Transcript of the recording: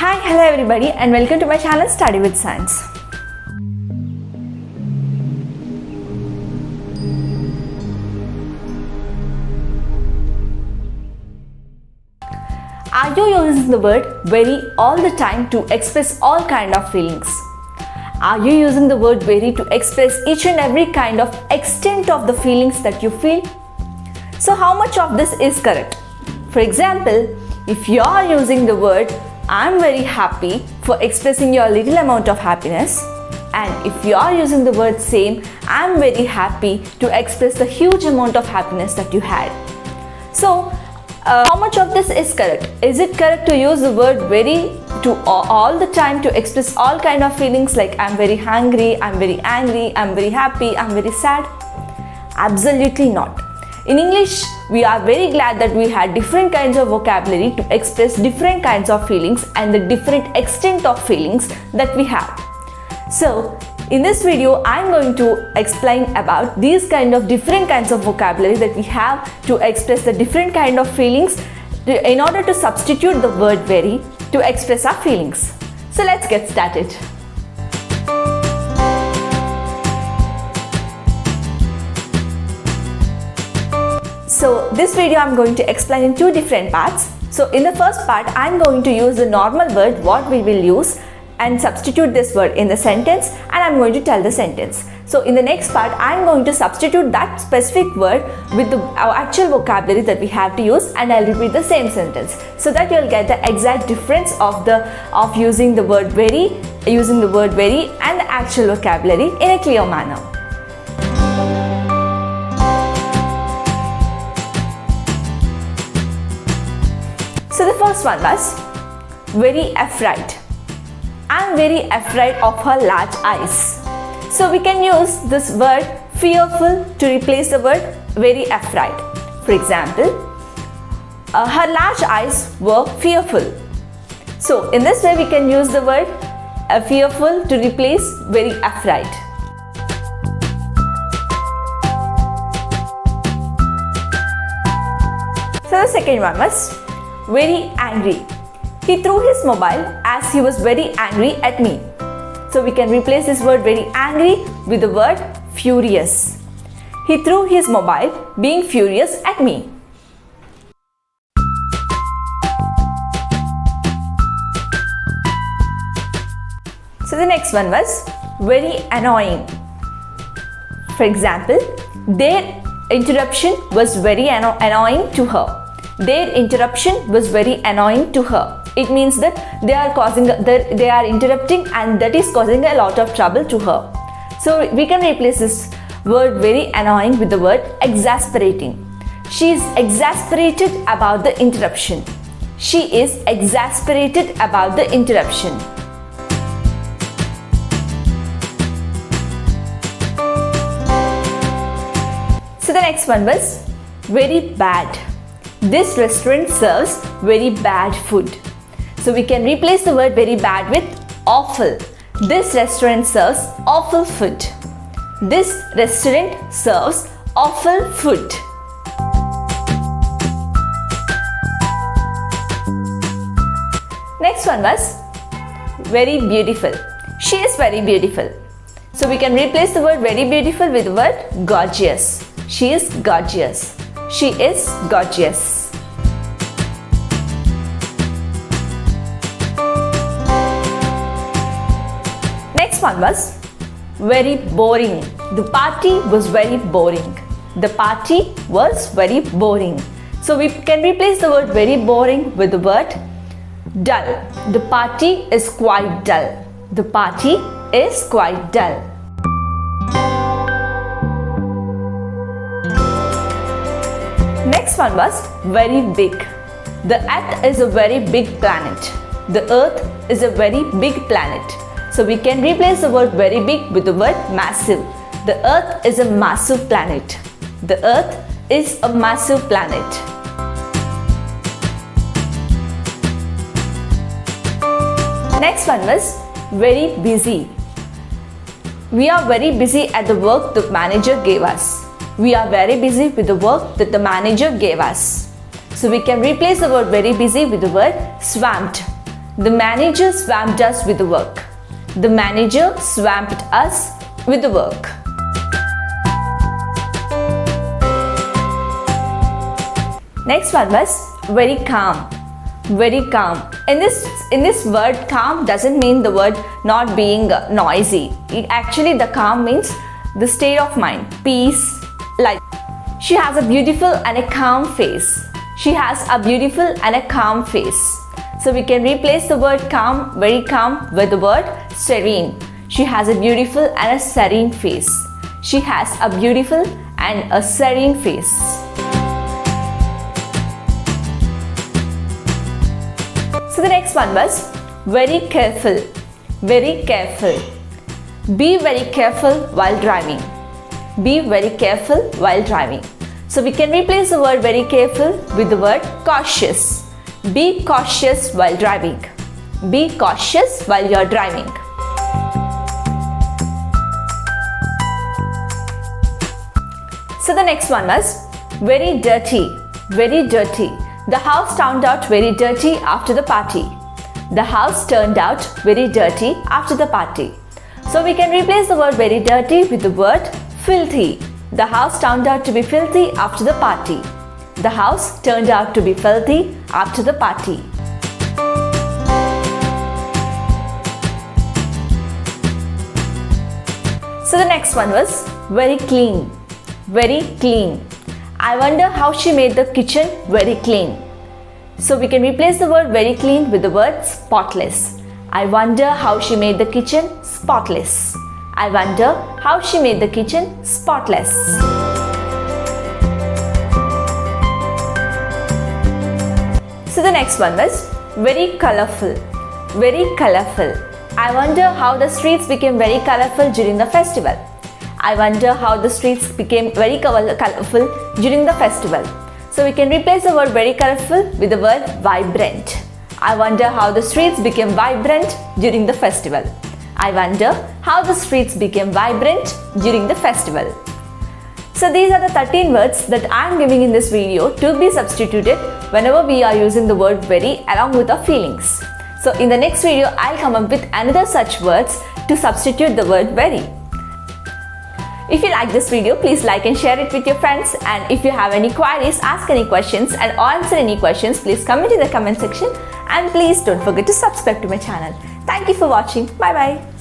Hi, hello everybody and welcome to my channel Study with Science. Are you using the word very all the time to express all kind of feelings? Are you using the word very to express each and every kind of extent of the feelings that you feel? So how much of this is correct? For example, if you are using the word I'm very happy for expressing your little amount of happiness, and if you are using the word same I'm very happy to express the huge amount of happiness that you had. So how much of this is correct? Is it correct to use the word very to all the time to express all kind of feelings like I'm very hungry, I'm very angry, I'm very happy, I'm very sad? Absolutely not. In English, we are very glad that we had different kinds of vocabulary to express different kinds of feelings and the different extent of feelings that we have. So, in this video, I am going to explain about these kind of different kinds of vocabulary that we have to express the different kind of feelings in order to substitute the word very to express our feelings. So let's get started. So this video I am going to explain in two different parts. So in the first part, I am going to use the normal word what we will use and substitute this word in the sentence, and I am going to tell the sentence. So in the next part, I am going to substitute that specific word with our actual vocabulary that we have to use, and I'll repeat the same sentence so that you'll get the exact difference of using the word very and the actual vocabulary in a clear manner. So the first one was very afraid. I'm very afraid of her large eyes. So we can use this word fearful to replace the word very afraid. For example, her large eyes were fearful. So in this way we can use the word fearful to replace very afraid. So the second one was very angry. He threw his mobile as he was very angry at me. So we can replace this word very angry with the word furious. He threw his mobile being furious at me. So the next one was very annoying. For example, their interruption was very annoying to her. Their interruption was very annoying to her. It means that they are interrupting and that is causing a lot of trouble to her. So we can replace this word very annoying with the word exasperating. She is exasperated about the interruption. She is exasperated about the interruption. So the next one was very bad. This restaurant serves very bad food. So we can replace the word very bad with awful. This restaurant serves awful food. This restaurant serves awful food. Next one was very beautiful. She is very beautiful. So we can replace the word very beautiful with the word gorgeous. She is gorgeous. She is gorgeous. Next one was very boring. The party was very boring. The party was very boring. So we can replace the word very boring with the word dull. The party is quite dull. The party is quite dull. Next one was very big. The Earth is a very big planet. The Earth is a very big planet. So we can replace the word very big with the word massive. The Earth is a massive planet. The Earth is a massive planet. Next one was very busy. We are very busy at the work the manager gave us. We are very busy with the work that the manager gave us. So we can replace the word very busy with the word swamped. The manager swamped us with the work. The manager swamped us with the work. Next one was very calm. Very calm. In this word, calm doesn't mean the word not being noisy. Actually, the calm means the state of mind, peace, like. She has a beautiful and a calm face. She has a beautiful and a calm face. So we can replace the word calm, very calm, with the word serene. She has a beautiful and a serene face. She has a beautiful and a serene face. So the next one was very careful. Very careful. Be very careful while driving. Be very careful while driving. So we can replace the word very careful with the word cautious. Be cautious while driving. Be cautious while you're driving. So the next one was very dirty. Very dirty. The house turned out very dirty after the party. The house turned out very dirty after the party. So we can replace the word very dirty with the word filthy. The house turned out to be filthy after the party. The house turned out to be filthy after the party. So the next one was very clean. Very clean. I wonder how she made the kitchen very clean. So we can replace the word very clean with the word spotless. I wonder how she made the kitchen spotless. I wonder how she made the kitchen spotless. So the next one was very colorful. Very colorful. I wonder how the streets became very colorful during the festival. I wonder how the streets became very colorful during the festival. So we can replace the word very colorful with the word vibrant. I wonder how the streets became vibrant during the festival. I wonder how the streets became vibrant during the festival. So these are the 13 words that I am giving in this video to be substituted whenever we are using the word very along with our feelings. So in the next video, I'll come up with another such words to substitute the word very. If you like this video, please like and share it with your friends. And if you have any queries, ask any questions and answer any questions, please comment in the comment section. And please don't forget to subscribe to my channel. Thank you for watching. Bye bye.